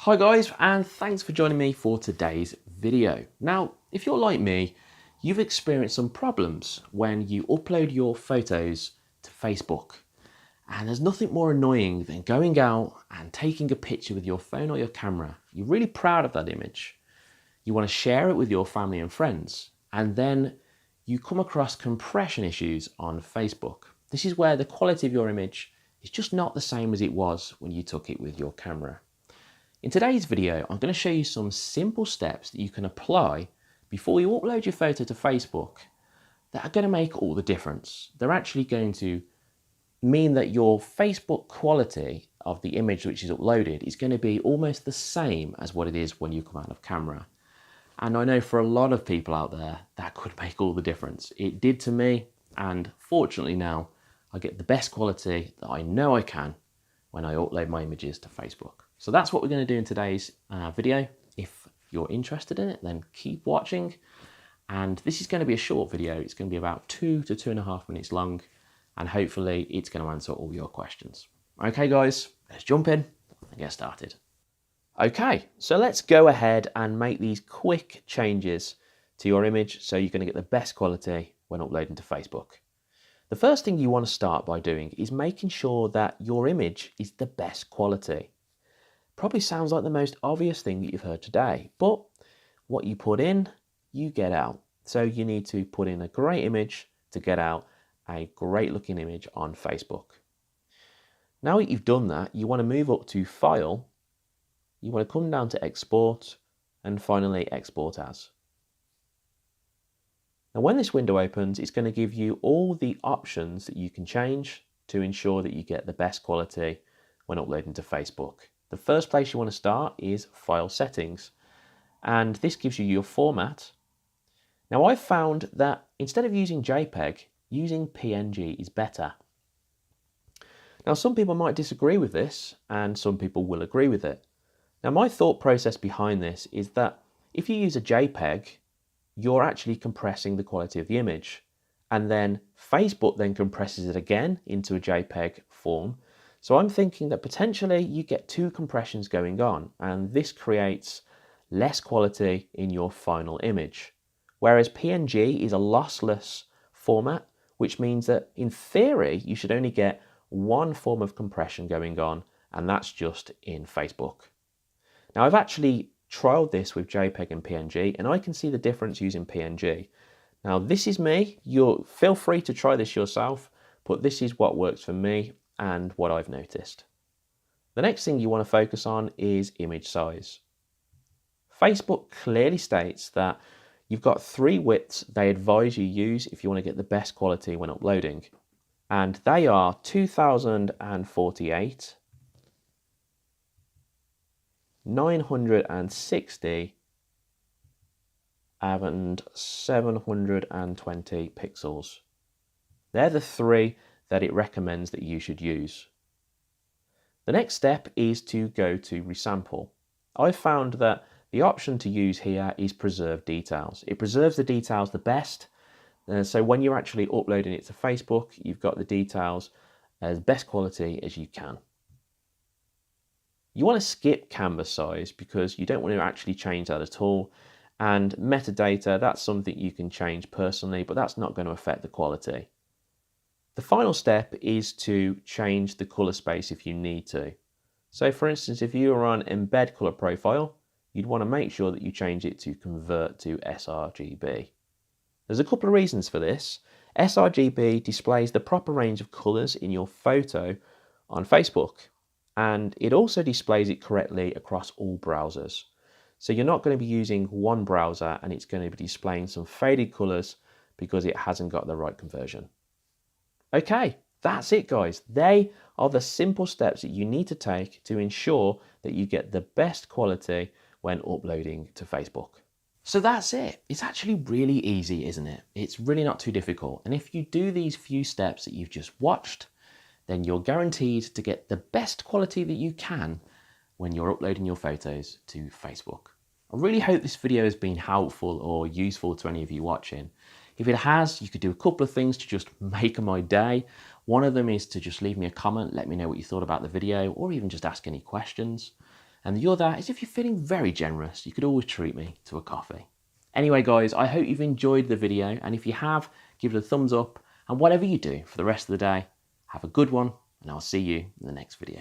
Hi guys, and thanks for joining me for today's video. Now, if you're like me, you've experienced some problems when you upload your photos to Facebook. And there's nothing more annoying than going out and taking a picture with your phone or your camera. You're really proud of that image. You want to share it with your family and friends, and then you come across compression issues on Facebook. This is where the quality of your image is just not the same as it was when you took it with your camera. In today's video, I'm going to show you some simple steps that you can apply before you upload your photo to Facebook that are going to make all the difference. They're actually going to mean that your Facebook quality of the image which is uploaded is going to be almost the same as what it is when you come out of camera. And I know for a lot of people out there, that could make all the difference. It did to me, and fortunately now, I get the best quality that I know I can when I upload my images to Facebook. So that's what we're going to do in today's video. If you're interested in it, then keep watching. And this is going to be a short video. It's going to be about 2 to 2.5 minutes long, and hopefully it's going to answer all your questions. Okay guys, let's jump in and get started. Okay, so let's go ahead and make these quick changes to your image so you're going to get the best quality when uploading to Facebook. The first thing you want to start by doing is making sure that your image is the best quality. Probably sounds like the most obvious thing that you've heard today, but what you put in, you get out. So you need to put in a great image to get out a great looking image on Facebook. Now that you've done that, you want to move up to File, you want to come down to Export, and finally Export As. Now when this window opens, it's going to give you all the options that you can change to ensure that you get the best quality when uploading to Facebook. The first place you want to start is File Settings, and this gives you your format. Now I've found that instead of using JPEG, using PNG is better. Now some people might disagree with this, and some people will agree with it. Now my thought process behind this is that if you use a JPEG, you're actually compressing the quality of the image, and then Facebook then compresses it again into a JPEG form. So I'm thinking that potentially you get two compressions going on, and this creates less quality in your final image. Whereas PNG is a lossless format, which means that in theory, you should only get one form of compression going on, and that's just in Facebook. Now I've actually trialed this with JPEG and PNG, and I can see the difference using PNG. Now this is me, you feel free to try this yourself, but this is what works for me and what I've noticed. The next thing you want to focus on is image size. Facebook clearly states that you've got 3 widths they advise you use if you want to get the best quality when uploading, and they are 2048, 960 and 720 pixels. They're the 3 that it recommends that you should use. The next step is to go to Resample. I've found that the option to use here is Preserve Details. It preserves the details the best, so when you're actually uploading it to Facebook, you've got the details as best quality as you can. You want to skip canvas size because you don't want to actually change that at all, and metadata, that's something you can change personally, but that's not going to affect the quality. The final step is to change the color space if you need to. So for instance, if you are on embed color profile, you'd want to make sure that you change it to convert to sRGB. There's a couple of reasons for this. sRGB displays the proper range of colors in your photo on Facebook, and it also displays it correctly across all browsers. So you're not going to be using one browser and it's going to be displaying some faded colors because it hasn't got the right conversion. Okay, that's it guys. They are the simple steps that you need to take to ensure that you get the best quality when uploading to Facebook. So that's it. It's actually really easy, isn't it? It's really not too difficult. And if you do these few steps that you've just watched, then you're guaranteed to get the best quality that you can when you're uploading your photos to Facebook. I really hope this video has been helpful or useful to any of you watching. If it has, you could do a couple of things to just make my day. One of them is to just leave me a comment, let me know what you thought about the video, or even just ask any questions. And the other is if you're feeling very generous, you could always treat me to a coffee. Anyway guys, I hope you've enjoyed the video, and if you have, give it a thumbs up, and whatever you do for the rest of the day, have a good one, and I'll see you in the next video.